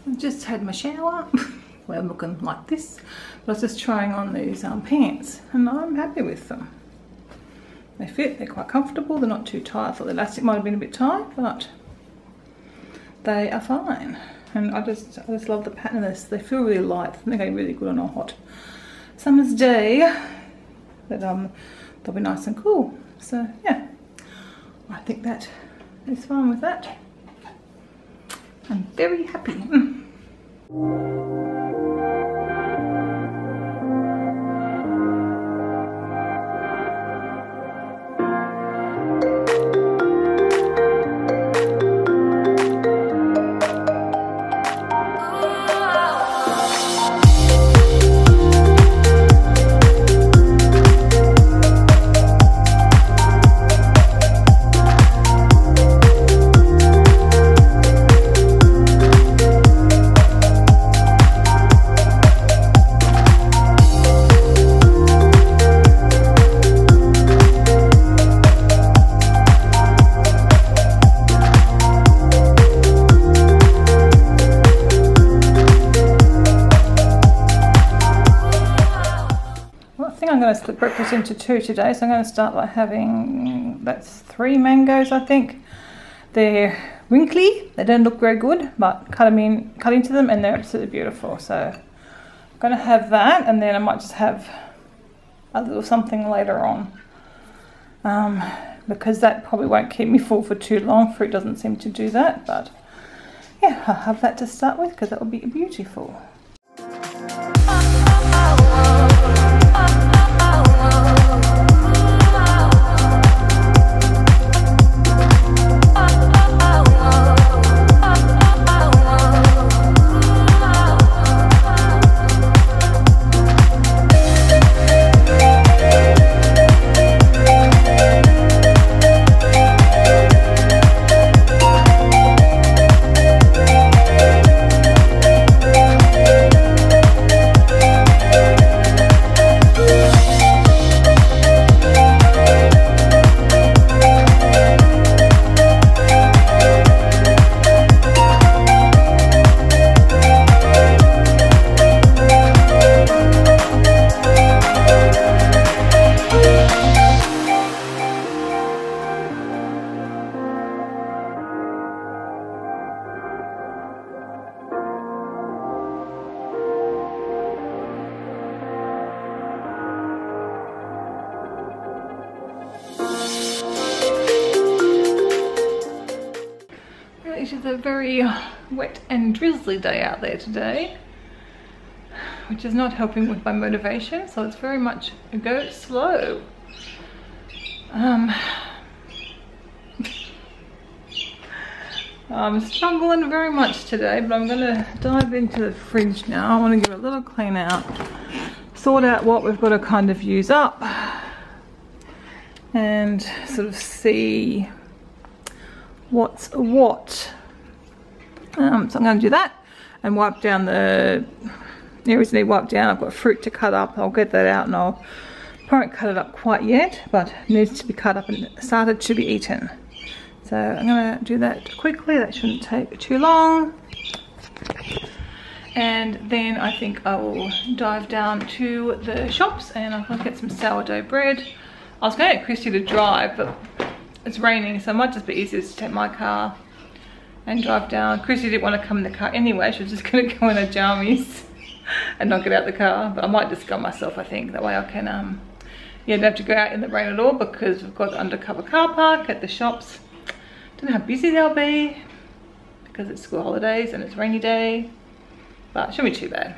I just had my shower. Well, I'm looking like this, but I was just trying on these pants, and I'm happy with them. They fit, they're quite comfortable, they're not too tight. I thought the elastic might have been a bit tight, but they are fine. And I just love the pattern of this. They feel really light. I think they're going really good on a hot summer's day. That they'll be nice and cool. So yeah, I think that is fine with that. I'm very happy. I'm going to split breakfast into two today, so I'm going to start by having, that's 3 mangoes I think. They're wrinkly, they don't look very good, but cut into them and they're absolutely beautiful. So I'm going to have that, and then I might just have a little something later on, because that probably won't keep me full for too long. Fruit doesn't seem to do that, but yeah, I'll have that to start with because that will be beautiful. It is a very wet and drizzly day out there today, which is not helping with my motivation, so it's very much a go slow. I'm struggling very much today, but I'm going to dive into the fridge now. I want to give it a little clean out, sort out what we've got to kind of use up, and sort of see what's what. So I'm going to do that and wipe down the areas that need wiped down. I've got fruit to cut up. I'll get that out, and I won't cut it up quite yet, but it needs to be cut up and started to be eaten. So I'm going to do that quickly. That shouldn't take too long. And then I think I will dive down to the shops and I'm going to get some sourdough bread. I was going to get Christy to drive, but it's raining, so it might just be easier to take my car and drive down. Christy didn't want to come in the car anyway. She was just going to go in her jammies and not get out the car. But I might just go myself, I think. That way I can, yeah, don't have to go out in the rain at all, because we've got an undercover car park at the shops. Don't know how busy they'll be because it's school holidays and it's a rainy day, but it shouldn't be too bad.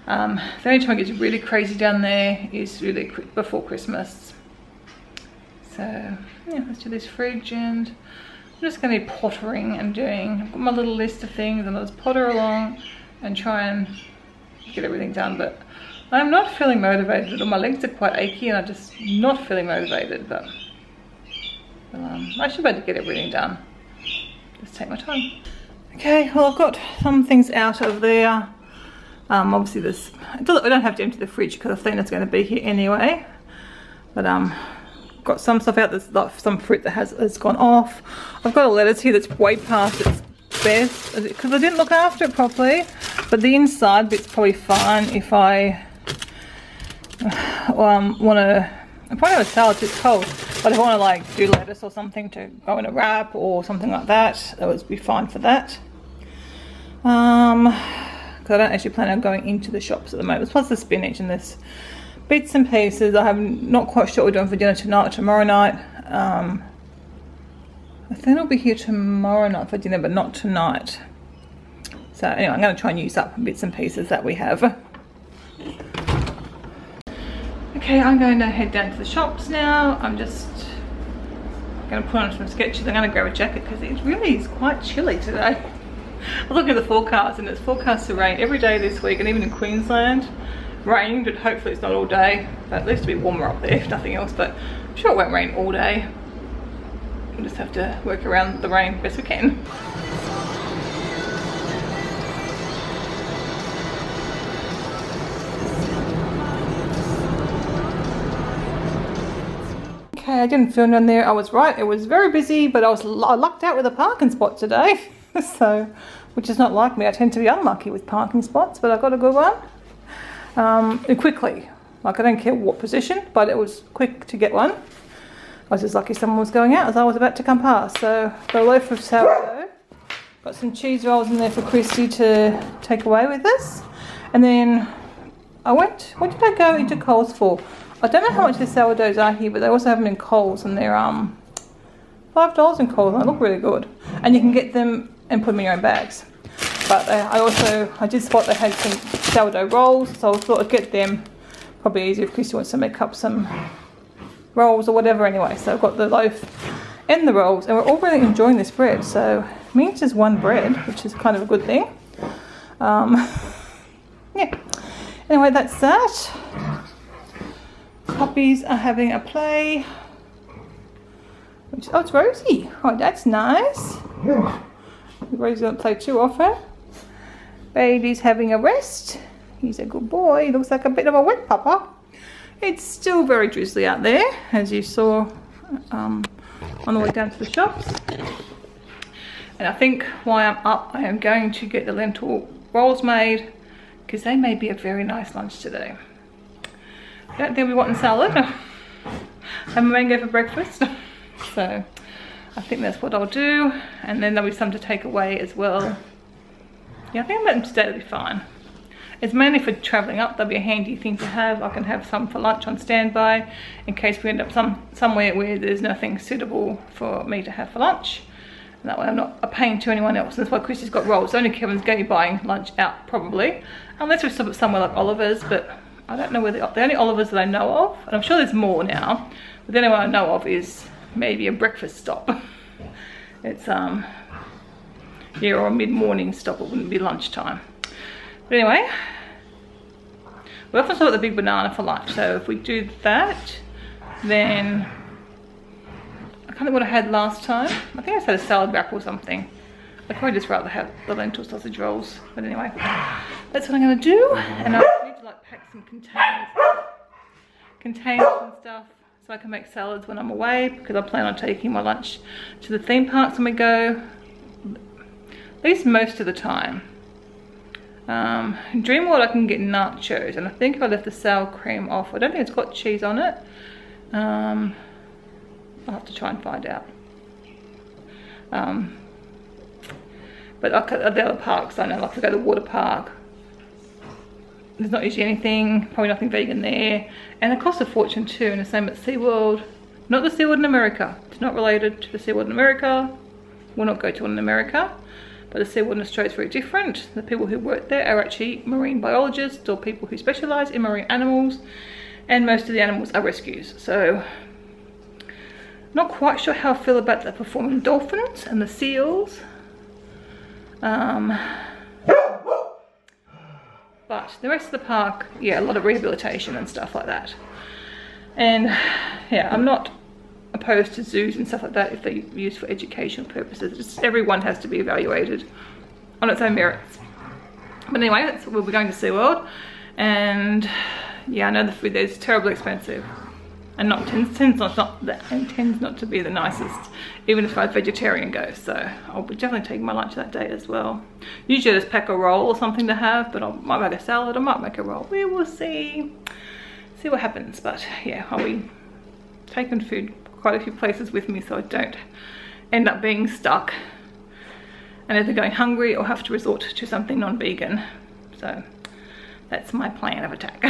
The only time it gets really crazy down there is really before Christmas. So yeah, let's do this fridge, and I'm just going to be pottering and doing, I've got my little list of things and I'll just potter along and try and get everything done. But I'm not feeling motivated. My legs are quite achy and I'm just not feeling motivated, but I should be able to get everything done. Just take my time. Okay, well, I've got some things out of there. Obviously this, I don't have to empty the fridge because I think it's going to be here anyway. But got some stuff out. There's like some fruit that has gone off. I've got a lettuce here that's way past its best because I didn't look after it properly, but the inside bit's probably fine if I want to. I probably have a salad, it's cold, but if I want to like do lettuce or something to go in a wrap or something like that, that would be fine for that. Because I don't actually plan on going into the shops at the moment. Plus the spinach and this bits and pieces. I'm not quite sure what we're doing for dinner tonight or tomorrow night. I think I'll be here tomorrow night for dinner, but not tonight. So anyway, I'm going to try and use up bits and pieces that we have. Okay, I'm going to head down to the shops now. I'm just going to put on some sketches. I'm going to grab a jacket because it really is quite chilly today. I was looking at the forecast and it's forecast to rain every day this week, and even in Queensland rain, but hopefully it's not all day, but at least it'll be warmer up there if nothing else. But I'm sure it won't rain all day. We'll just have to work around the rain best we can. Okay, I didn't film down there. I was right, it was very busy, but I lucked out with a parking spot today. So, which is not like me. I tend to be unlucky with parking spots, but I got a good one. And quickly, like I don't care what position, but it was quick to get one. I was just lucky someone was going out as I was about to come past. So got a loaf of sourdough, got some cheese rolls in there for Christy to take away with us. And then I went, what did I go into Coles for? I don't know how much the sourdoughs are here, but they also have them in Coles, and they're $5 in Coles, and they look really good. And you can get them and put them in your own bags. But I did spot they had some sourdough rolls, so I thought I'd get them. Probably easier if Christy wants to make up some rolls or whatever anyway. So I've got the loaf and the rolls, and we're all really enjoying this bread. So it means just one bread, which is kind of a good thing. Yeah. Anyway, that's that. Puppies are having a play. Oh, it's Rosie. Oh, that's nice. Rosie doesn't play too often. Baby's having a rest. He's a good boy. He looks like a bit of a wet pupper. It's still very drizzly out there, as you saw on the way down to the shops. And I think while I'm up, I am going to get the lentil rolls made, because they may be a very nice lunch today. I don't think I'll be wanting salad. Have a mango for breakfast. So I think that's what I'll do, and then there'll be some to take away as well. Yeah, I think I'll let them today, that'll be fine. It's mainly for travelling up. That'll be a handy thing to have. I can have some for lunch on standby in case we end up somewhere where there's nothing suitable for me to have for lunch. And that way I'm not a pain to anyone else. And that's why Christy's got rolls. Only Kevin's going to be buying lunch out probably, unless we stop at somewhere like Oliver's, but I don't know where the only Oliver's that I know of, and I'm sure there's more now, but the only one I know of is maybe a breakfast stop. It's yeah, or a mid-morning stop. It wouldn't be lunchtime. But anyway, we often stop at the Big Banana for lunch, so if we do that, then I can't think what I had last time. I think I just had a salad wrap or something. I'd probably just rather have the lentil sausage rolls. But anyway, that's what I'm going to do. And I need to like pack some containers and stuff so I can make salads when I'm away, because I plan on taking my lunch to the theme parks when we go, at least most of the time. In Dreamworld I can get nachos, and I think if I left the sour cream off, I don't think it's got cheese on it. I'll have to try and find out. But at the other parks, I know, like to go to the water park, there's not usually anything, probably nothing vegan there, and it costs a fortune too. And the same at SeaWorld, not the SeaWorld in America, it's not related to the SeaWorld in America, we'll not go to one in America, but the SeaWorld in Australia is very different. The people who work there are actually marine biologists or people who specialise in marine animals, and most of the animals are rescues. So not quite sure how I feel about the performing dolphins and the seals. But the rest of the park, yeah, a lot of rehabilitation and stuff like that. And yeah, I'm not opposed to zoos and stuff like that if they're used for educational purposes. Just everyone has to be evaluated on its own merits. But anyway, we'll be going to SeaWorld, and yeah, I know the food there is terribly expensive. and tends not to be the nicest, even as far as vegetarian goes. So I'll be definitely taking my lunch that day as well. Usually I just pack a roll or something to have, but I might make a salad, I might make a roll. We will see what happens. But yeah, I'll be taking food quite a few places with me so I don't end up being stuck and either going hungry or have to resort to something non-vegan. So that's my plan of attack.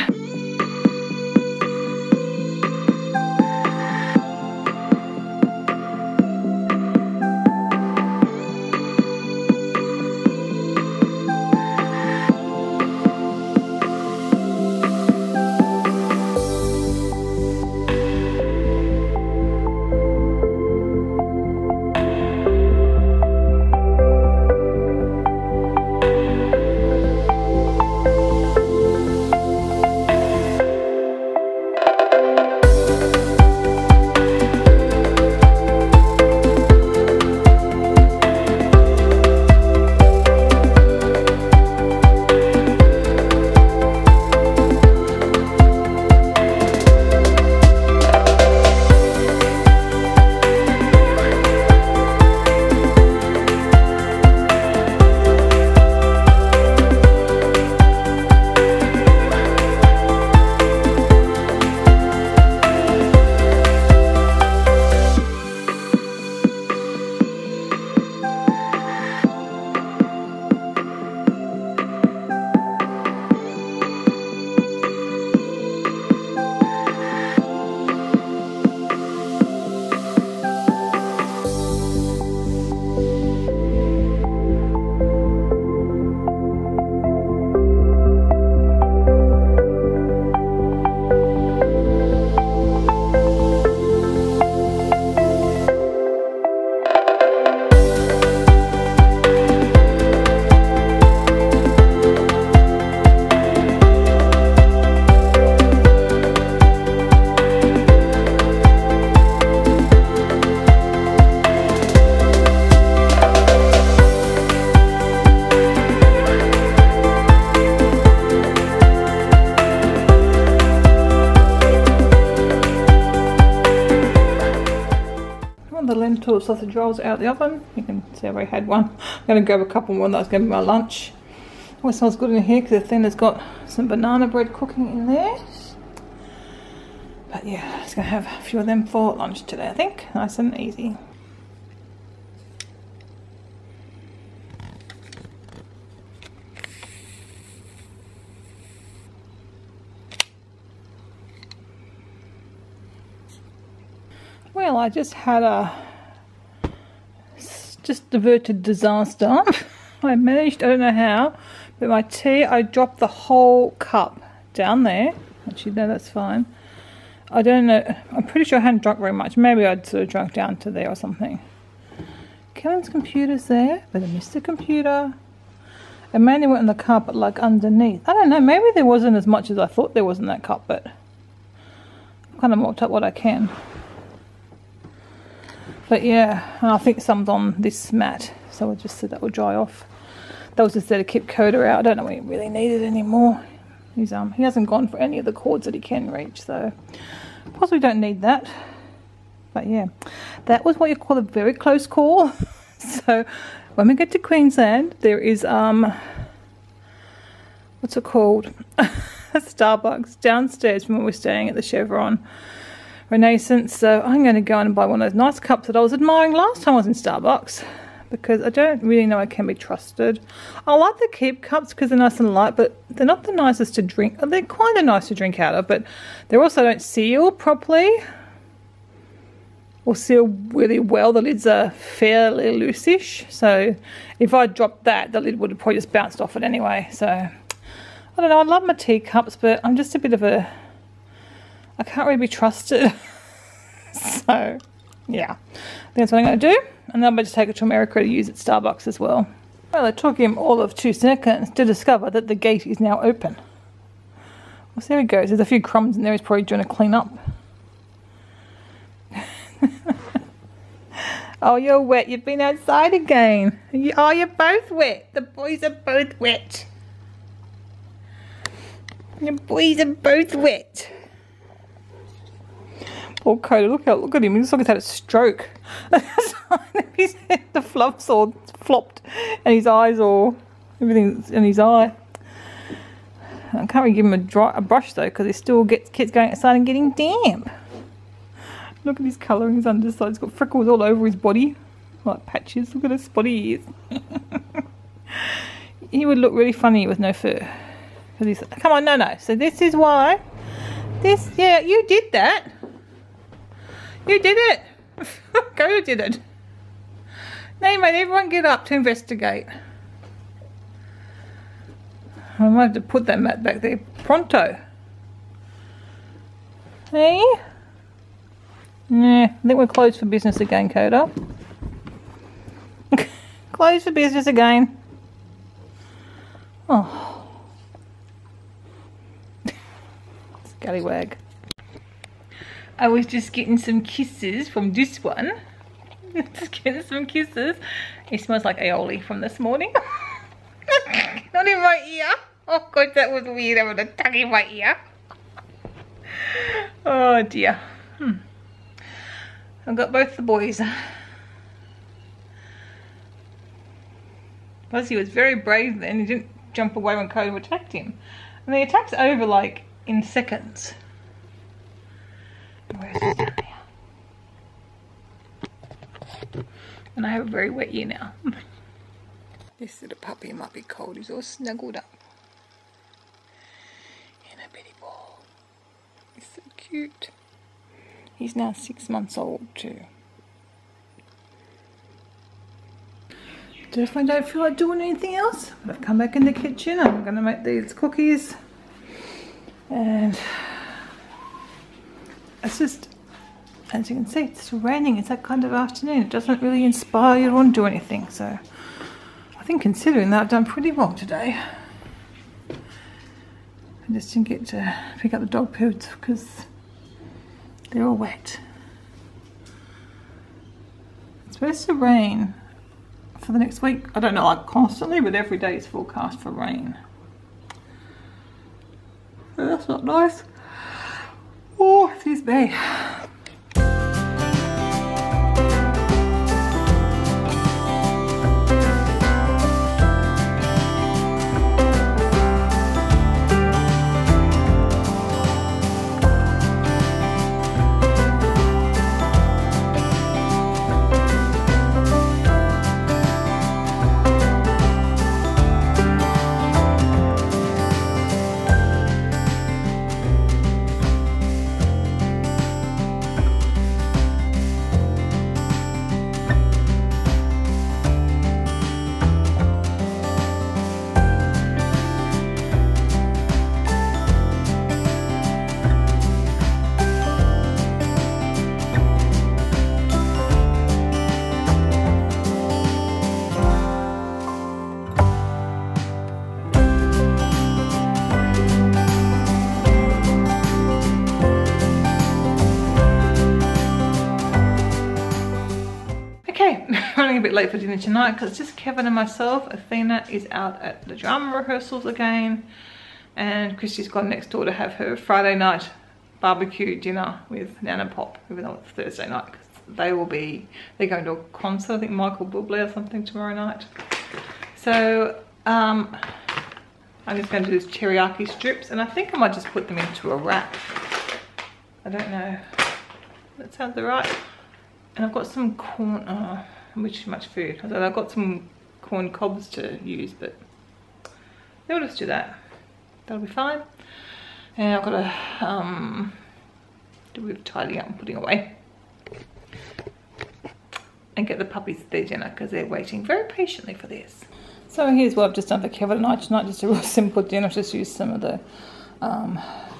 Lentil sausage rolls out of the oven. You can see I've already had one. I'm going to grab a couple more. That's going to be my lunch. Oh, it smells good in here because the thing has got some banana bread cooking in there. But yeah, just going to have a few of them for lunch today, I think. Nice and easy. Well, I just had a averted disaster. I managed, I don't know how, but my tea, I dropped the whole cup down there. Actually, no, that's fine. I don't know, I'm pretty sure I hadn't drunk very much. Maybe I'd sort of drunk down to there or something. Kevin's computer's there, but I missed the computer. It mainly went in the carpet like underneath. I don't know, maybe there wasn't as much as I thought there was in that cup, but I've kind of mopped up what I can. But yeah, and I think some's on this mat, so we'll just see that will dry off. That was just there to keep Coda out. I don't know if he really needed it anymore. He hasn't gone for any of the cords that he can reach, so possibly don't need that. But yeah, that was what you call a very close call. So when we get to Queensland, there is what's it called? A Starbucks downstairs from where we're staying at the Chevron Renaissance. So I'm going to go and buy one of those nice cups that I was admiring last time I was in Starbucks, because I don't really know I can be trusted. I like the Keep cups because they're nice and light, but they're not the nicest to drink. They're kind of nice to drink out of, but they also don't seal properly or seal really well. The lids are fairly loose-ish, so if I dropped that, the lid would have probably just bounced off it anyway. So I don't know, I love my teacups, but I'm just a bit of a, I can't really be trusted. So yeah, that's what I'm going to do, and then I'm going to take it to America to use at Starbucks as well. Well, it took him all of 2 seconds to discover that the gate is now open. Well, so there he goes. There's a few crumbs in there he's probably trying to clean up. Oh, you're wet. You've been outside again. Oh, you're both wet. The boys are both wet. The boys are both wet. Poor Coda, look at him. He looks like he's had a stroke. The fluff's all flopped, and his eyes all, everything's in his eye. I can't really give him a brush though, because it still keeps going outside and getting damp. Look at his colouring, his underside. He's got freckles all over his body, like patches. Look at his spotty ears. He would look really funny with no fur. He's, come on, no. So this is why. Yeah, you did that. You did it. Coda did it. Now you made everyone get up to investigate. I might have to put that mat back there pronto. Hey? Yeah, I think we're closed for business again, Coda. Closed for business again. Oh. Scallywag. I was just getting some kisses from this one. Just getting some kisses. It smells like aioli from this morning. Not in my ear. Oh god, that was weird having a tongue in my ear. Oh dear. I've got both the boys. Aussie was very brave then. He didn't jump away when Coda attacked him. And the attack's over like in seconds. Where's this down here? And I have a very wet ear now. This little puppy might be cold. He's all snuggled up in a bitty ball. He's so cute. He's now 6 months old too. Definitely don't feel like doing anything else. I've come back in the kitchen. I'm going to make these cookies. And it's just, as you can see, it's raining. It's that kind of afternoon. It doesn't really inspire you to want to do anything. So I think considering that I've done pretty well today. I just didn't get to pick up the dog poods because they're all wet. It's supposed to rain for the next week. I don't know, like constantly, but every day is forecast for rain. So that's not nice. Oh, excuse me. Running a bit late for dinner tonight because it's just Kevin and myself. Athena is out at the drama rehearsals again, and Christy's gone next door to have her Friday night barbecue dinner with Nan and Pop, even though it's Thursday night, because they're going to a concert, I think Michael Bublé or something tomorrow night. So I'm just going to do these teriyaki strips, and I think I might just put them into a wrap. I don't know. That sounds alright. And I've got some corn, which is much food. I've got some corn cobs to use, but we'll just do that. That'll be fine. And I've got to do a bit of tidying up and putting away. And get the puppies their dinner because they're waiting very patiently for this. So here's what I've just done for Kevin and I tonight. Just a real simple dinner. I've just used some of the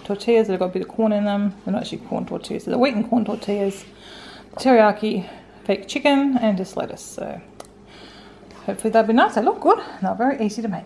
tortillas. They've got a bit of corn in them. They're not actually corn tortillas. They're wheat and corn tortillas. Teriyaki, fake chicken, and just lettuce. So hopefully they'll be nice. They look good and they're very easy to make.